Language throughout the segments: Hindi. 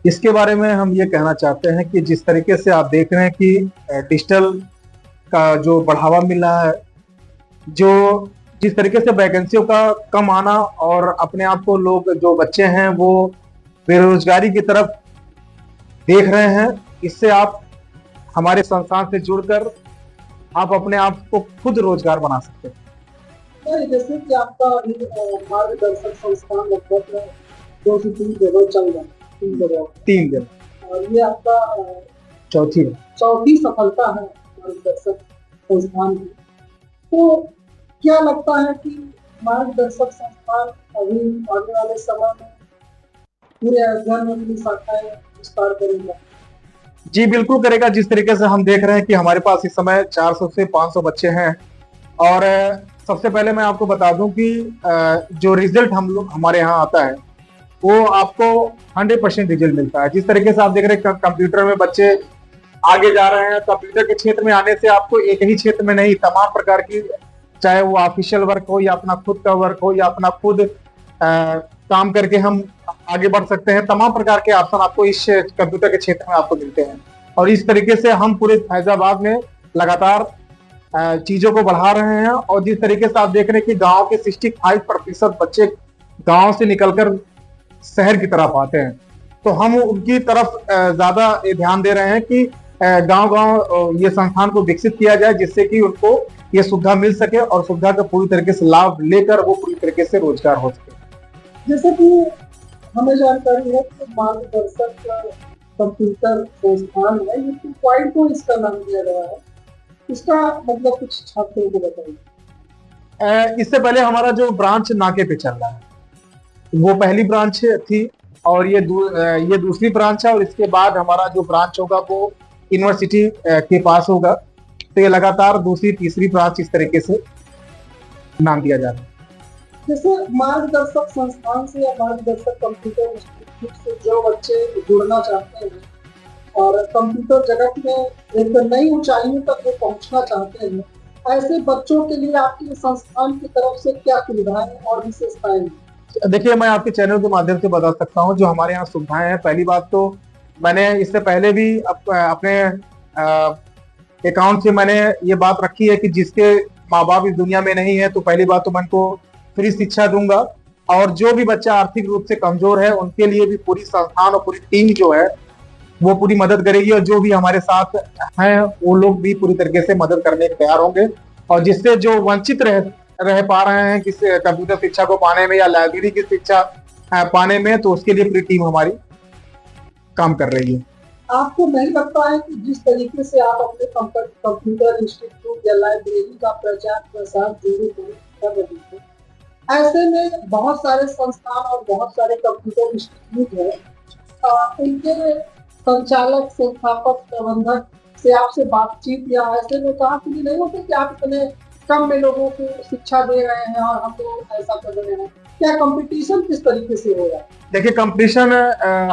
इसके बारे में हम ये कहना चाहते हैं कि जिस तरीके से आप देख रहे हैं कि डिजिटल का जो बढ़ावा मिल रहा है, जो जिस तरीके से वैकेंसियों का कम आना और अपने आप को लोग जो बच्चे हैं वो बेरोजगारी की तरफ देख रहे हैं, इससे आप हमारे संस्थान से जुड़कर आप अपने आप को खुद रोजगार बना सकते हैं। नहीं, जैसे कि आपका अभी मार्गदर्शक संस्थान लगभग 2 से 3 जगह चल रहा है, 3 जगह, 3 दिन। और ये आपका चौथी है। चौथी सफलता है मार्गदर्शक संस्थान की। तो क्या लगता है कि मार्गदर्शक संस्थान अभी आने वाले समय में पूरे अध्ययन में अपनी शाखाएं विस्तार करेगा? जी बिल्कुल करेगा। जिस तरीके से हम देख रहे हैं कि हमारे पास इस समय 400 से 500 बच्चे हैं, और सबसे पहले मैं आपको बता दूं कि जो रिजल्ट हम लोग हमारे यहाँ आता है वो आपको 100% रिजल्ट मिलता है। जिस तरीके से आप देख रहे हैं कंप्यूटर में बच्चे आगे जा रहे हैं, कंप्यूटर के क्षेत्र में आने से आपको एक ही क्षेत्र में नहीं, तमाम प्रकार की, चाहे वो ऑफिशियल वर्क हो या अपना खुद का वर्क हो या अपना खुद काम करके हम आगे बढ़ सकते हैं, तमाम प्रकार के ऑप्शन आपको इस कंप्यूटर के क्षेत्र में आपको मिलते हैं। और इस तरीके से हम पूरे फैजाबाद में लगातार चीजों को बढ़ा रहे हैं। और जिस तरीके से आप देख रहे हैं कि गांव के 65% बच्चे गांव से निकलकर शहर की तरफ आते हैं, तो हम उनकी तरफ ज्यादा ध्यान दे रहे हैं कि गांव-गांव ये संस्थान को विकसित किया जाए, जिससे कि उनको ये सुविधा मिल सके और सुविधा का पूरी तरीके से लाभ लेकर वो पूरी तरीके से रोजगार हो सके। जैसे कि हमें जानकारी है कि मार्गदर्शक कंप्यूटर संस्थान है, ये 2.2 इसका नाम दिया गया है। इसका मतलब कुछ छात्रों को बताइए। इससे पहले हमारा जो ब्रांच नाके पे चल रहा है वो पहली ब्रांच थी, और ये दूसरी ब्रांच है, और इसके बाद हमारा जो ब्रांच होगा वो यूनिवर्सिटी के पास होगा। तो ये लगातार दूसरी तीसरी ब्रांच इस तरीके से नाम दिया जा रहा है। जैसे मार्गदर्शक संस्थान से या मार्गदर्शक कंप्यूटर इंस्टीट्यूट से जो बच्चे जुड़ना चाहते हैं और कंप्यूटर जगत में एक नई ऊंचाइयों तक वो पहुंचना चाहते हैं, ऐसे बच्चों के लिए आपके संस्थान की तरफ से क्या सुविधाएं और विशेषताएं हैं? देखिए, मैं आपके चैनल के माध्यम से बता सकता हूँ जो हमारे यहाँ सुविधाएं हैं। पहली बात तो मैंने इससे पहले भी अपने अकाउंट से मैंने ये बात रखी है कि जिसके माँ बाप इस दुनिया में नहीं है, तो पहली बात तो मैं उनको फ्री शिक्षा दूंगा। और जो भी बच्चा आर्थिक रूप से कमजोर है उनके लिए भी पूरी संस्थान और पूरी टीम जो है वो पूरी मदद करेगी, और जो भी हमारे साथ हैं वो लोग भी पूरी तरीके से मदद करने के तैयार होंगे। और जिससे जो वंचित रह पा रहे हैं किसी कंप्यूटर शिक्षा को पाने में या लाइब्रेरी की शिक्षा पाने में, तो उसके लिए पूरी टीम हमारी काम कर रही है। आपको नहीं लगता है कि जिस तरीके से आप अपने कंप्यूटर इंस्टीट्यूट या लाइब्रेरी का प्रचार प्रसार जोड़े कर रहे हैं, ऐसे में बहुत सारे संस्थान और बहुत सारे कंप्यूटर इंस्टीट्यूट है, उनके संचालक, संस्थापक, प्रबंधक से आपसे बातचीत या ऐसे में कहा कि नहीं होते कि आप इतने कम में लोगों को शिक्षा दे रहे हैं और हम लोग ऐसा कर रहे हैं? क्या कंपटीशन किस तरीके से हो रहा है? देखिए, कंपटीशन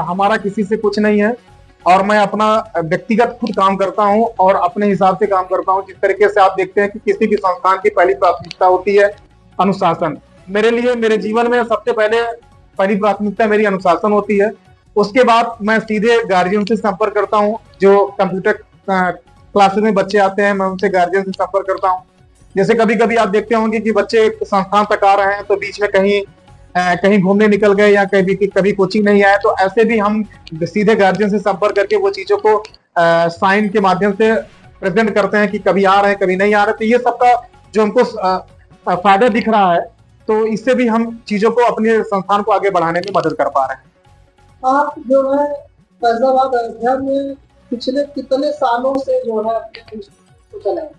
हमारा किसी से कुछ नहीं है, और मैं अपना व्यक्तिगत खुद काम करता हूं और अपने हिसाब से काम करता हूं। जिस तरीके से आप देखते हैं कि किसी भी संस्थान की पहली प्राथमिकता होती है अनुशासन। मेरे लिए मेरे जीवन में सबसे पहले पहली प्राथमिकता मेरी अनुशासन होती है। उसके बाद मैं सीधे गार्जियन से संपर्क करता हूं। जो कंप्यूटर क्लासेस में बच्चे आते हैं, मैं उनसे गार्जियन से संपर्क करता हूं। जैसे कभी कभी आप देखते होंगे कि बच्चे संस्थान तक आ रहे हैं तो बीच में कहीं घूमने निकल गए या कभी कोचिंग नहीं आए, तो ऐसे भी हम सीधे गार्जियन से संपर्क करके वो चीजों को साइन के माध्यम से प्रेजेंट करते हैं कि कभी आ रहे हैं कभी नहीं आ रहे। तो ये सबका जो हमको फायदा दिख रहा है, तो इससे भी हम चीजों को अपने संस्थान को आगे बढ़ाने में मदद कर पा रहे हैं। आप जो है फैजाबाद अयोध्या में पिछले कितने सालों से जो है अपने इंस्टीट्यूट को चलाए?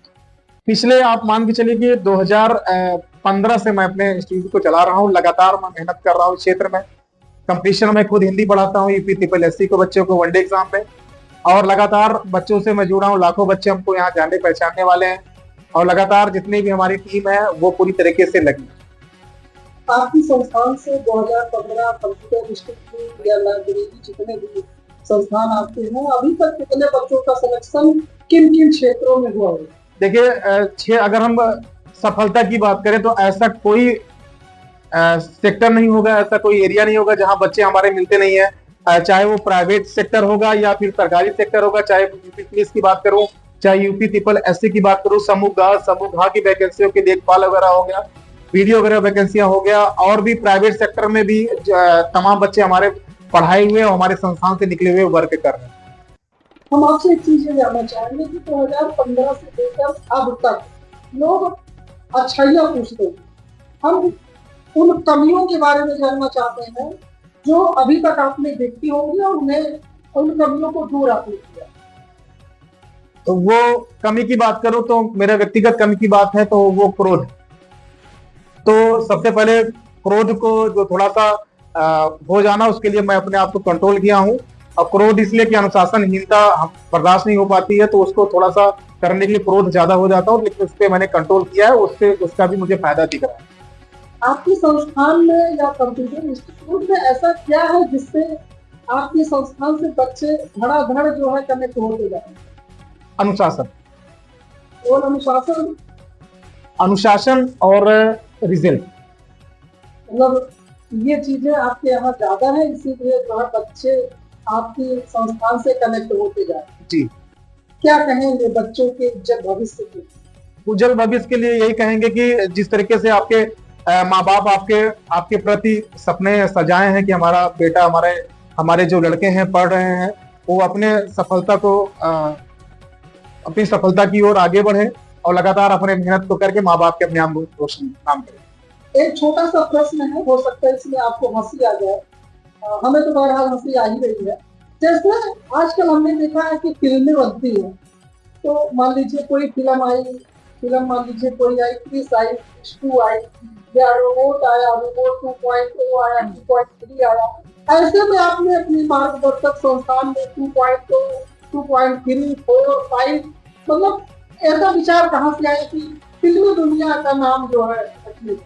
पिछले आप मान के चलिए कि 2015 से मैं अपने इंस्टीट्यूट को चला रहा हूँ। लगातार मैं मेहनत कर रहा हूँ इस क्षेत्र में। कंपटीशन में खुद हिंदी पढ़ाता हूँ यूपी SSC को बच्चों को वनडे एग्जाम में, और लगातार बच्चों से मैं जुड़ा हूँ। लाखों बच्चे हमको यहाँ जानने पहचानने वाले हैं, और लगातार जितनी भी हमारी टीम है वो पूरी तरीके से लगी। आपकी संस्थान से 2015 कंप्यूटर इंस्टीट्यूट या लाइब्रेरी जितने भी संस्थान आपके हैं, अभी तक कितने बच्चों का सिलेक्शन किन किन क्षेत्रों में हुआ है? देखिए, अगर हम सफलता की बात करें तो ऐसा कोई सेक्टर नहीं होगा, ऐसा कोई एरिया नहीं होगा जहां बच्चे हमारे मिलते नहीं है। चाहे वो प्राइवेट सेक्टर होगा या फिर सरकारी सेक्टर होगा, चाहे यूपी पुलिस की बात करूं, चाहे यूपी ट्रिपल एससी की बात करूं, समूह की वैकेंसियों की देखभाल वगैरह हो गया, वीडियो वगैरह वैकेंसियां हो गया, और भी प्राइवेट सेक्टर में भी तमाम बच्चे हमारे पढ़ाए हुए और हमारे संस्थान से निकले हुए वर्क कर रहे हैं। हम आपसे एक चीज ये जानना चाहेंगे कि 2015 से लेकर अब तक लोग अच्छाइयाँ पूछते हैं, हम उन कमियों के बारे में जानना चाहते हैं जो अभी तक आपने देखी होंगी और उन्हें उन कमियों को दूर आपने किया। तो वो कमी की बात करूं तो मेरा व्यक्तिगत कमी की बात है तो वो क्रोध। तो सबसे पहले क्रोध को जो थोड़ा सा हो जाना, उसके लिए मैं अपने आप को कंट्रोल किया हूं। और क्रोध इसलिए कि अनुशासनहीनता बर्दाश्त नहीं हो पाती है, तो उसको थोड़ा सा करने के लिए क्रोध ज्यादा हो जाता है, लेकिन उस पर मैंने कंट्रोल किया है, उससे उसका भी मुझे फायदा दिख रहा है। आपके संस्थान में या कंप्यूटर इंस्टीट्यूट में ऐसा क्या है जिससे आपके संस्थान से बच्चे धड़ाधड़ जो है कनेक्ट होते जाए? अनुशासन और अनुशासन और रिजल्ट, मतलब ये चीजें आपके यहाँ ज्यादा है, इसीलिए जो है बच्चे आपके संस्थान से कनेक्ट होते जाए। जी। क्या कहेंगे बच्चों के उज्जवल भविष्य के? उज्जवल भविष्य के लिए यही कहेंगे कि जिस तरीके से आपके माँ बाप आपके प्रति सपने सजाए हैं कि हमारा बेटा, हमारे जो लड़के हैं पढ़ रहे हैं, वो अपनी सफलता की ओर आगे बढ़े और लगातार अपने मेहनत को करके माँ बाप के अपने नाम रोशन काम करें। एक छोटा सा प्रश्न है, हो सकता है इसमें आपको हंसी आ जाए, हमें तो बहरहाल हंसी आ ही रही है। जैसे आजकल हमने देखा है कि फिल्में बनती है, तो मान लीजिए कोई फिल्म मान लीजिए कोई आई, क्रिस आई, खुशबू आई, या रोबोट आया, रोबोट 2.0 आया, 2.3 आया। ऐसे में आपने अपनी मार्गदर्शक संस्थान में 2.2, 2.3, 4, 5, मतलब ऐसा विचार कहाँ से आया कि फिल्मी दुनिया का नाम जो है रखने?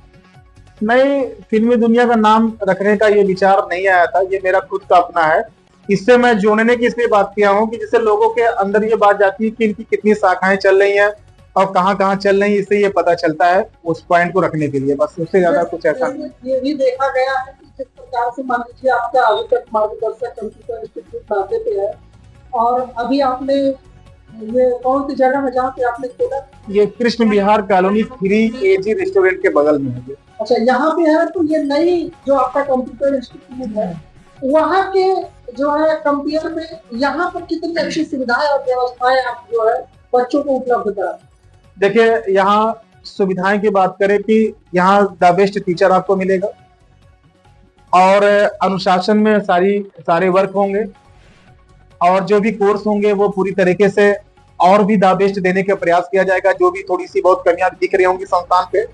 नहीं, फिल्मी दुनिया का नाम रखने का ये विचार नहीं आया था, ये मेरा खुद का अपना है। इससे मैं जोड़ने की इसलिए बात किया हूँ कि जिससे लोगों के अंदर ये बात जाती है कि इनकी कितनी शाखाएं चल रही हैं और कहाँ कहाँ चल रही है, इससे ये पता चलता है उस पॉइंट को रखने के लिए, बस उससे ज्यादा कुछ ऐसा नहीं। ये भी देखा गया है कि जिस प्रकार से मान लीजिए आपका अभी तक मार्गदर्शक कंप्यूटर इंस्टीट्यूट नाते पे है, और अभी आपने ये कौन सी जगह है जहाँ पे आपने खोला? ये कृष्ण विहार कॉलोनी 3AG रेस्टोरेंट के बगल में है। अच्छा, यहाँ पे है। तो ये नई जो आपका कंप्यूटर इंस्टीट्यूट है, वहाँ के जो है कंपेयर में यहाँ पर कितनी अच्छी सुविधाएं और व्यवस्थाएं आप जो है बच्चों को उपलब्ध करा? देखिए, यहाँ सुविधाएं की बात करें कि यहाँ द बेस्ट टीचर आपको मिलेगा और अनुशासन में सारे वर्क होंगे, और जो भी कोर्स होंगे वो पूरी तरीके से और भी द बेस्ट देने का प्रयास किया जाएगा। जो भी थोड़ी सी बहुत कमियां दिख रही होंगी संस्थान पे,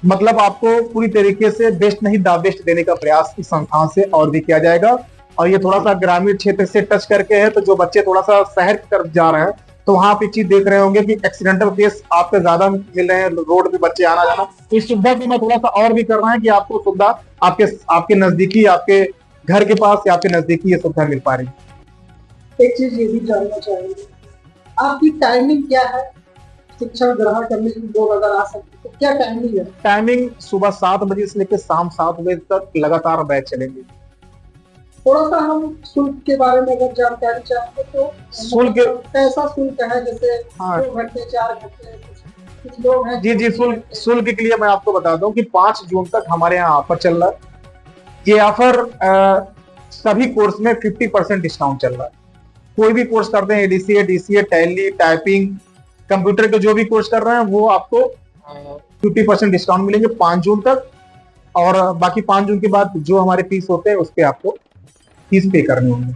मतलब आपको पूरी तरीके से बेस्ट नहीं द बेस्ट देने का प्रयास इस संस्थान से और भी किया जाएगा। और ये थोड़ा सा ग्रामीण क्षेत्र से टच करके है, तो जो बच्चे थोड़ा सा शहर की तरफ जा रहे हैं तो वहां पे चीज देख रहे होंगे कि एक्सीडेंटल केस आपको ज्यादा मिल रहे हैं, रोड पे बच्चे आना जाना। इस सुविधा को मैं थोड़ा सा और भी कर रहा है कि आपको सुविधा आपके नजदीकी, आपके घर के पास या आपके नजदीकी ये सुविधा मिल पा रही है। एक चीज ये भी जानना चाहेंगे, आपकी टाइमिंग क्या है शिक्षा ग्रहण करने की? लोग अगर आ सकते तो क्या टाइमिंग है? टाइमिंग सुबह 7 बजे से लेकर शाम 7 बजे तक लगातार बैच चलेंगे। थोड़ा सा हम शुल्क के बारे में अगर जानकारी चाहते तो शुल्क कैसा शुल्क है? जैसे 2 घंटे 4 घंटे कुछ लोग हैं। जी, शुल्क के लिए मैं आपको बता दूं कि 5 जून तक हमारे यहाँ ऑफर चल रहा है। ये ऑफर सभी कोर्स में 50% डिस्काउंट चल रहा है। कोई भी कोर्स करते हैं, ADCA, DCA, tally, typing, computer के जो भी कोर्स कर रहे हैं वो आपको 50% डिस्काउंट मिलेंगे 5 जून तक। और बाकी 5 जून के बाद जो हमारे फीस होते हैं उस पर आपको फीस पे करनी होगी।